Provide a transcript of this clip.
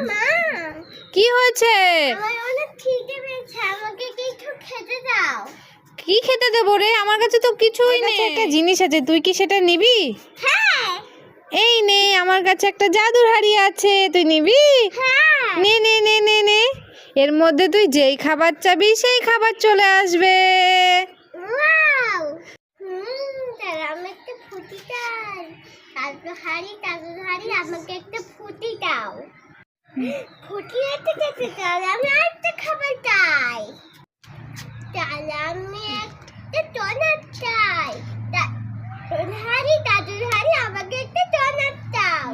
মা কি হয়েছে? আমার অনেক খিদে পেয়েছে, আমাকে কিছু খেতে দাও। কি খেতে দেবো রে? আমার কাছে তো কিছুই নেই। একটা জিনিস আছে, তুই কি সেটা নিবি? হ্যাঁ এই নে, আমার কাছে একটা জাদুর হাড়ি আছে, তুই নিবি? হ্যাঁ নে নে নে নে নে, এর মধ্যে তুই যেই খাবার চাবি সেই খাবার চলে আসবে। ওয়াও তাহলে আমি একটা ফুটি চাই। জাদুর হাড়ি আমাকে একটা ফুটি দাও। ফুটি এতে যেতে তাহলে আমি আরেকটা খাবার চাই। তাহলে আমি একটা ডোনাট চাই। জাদুর হাড়ি আমাকে একটা ডোনাট দাও।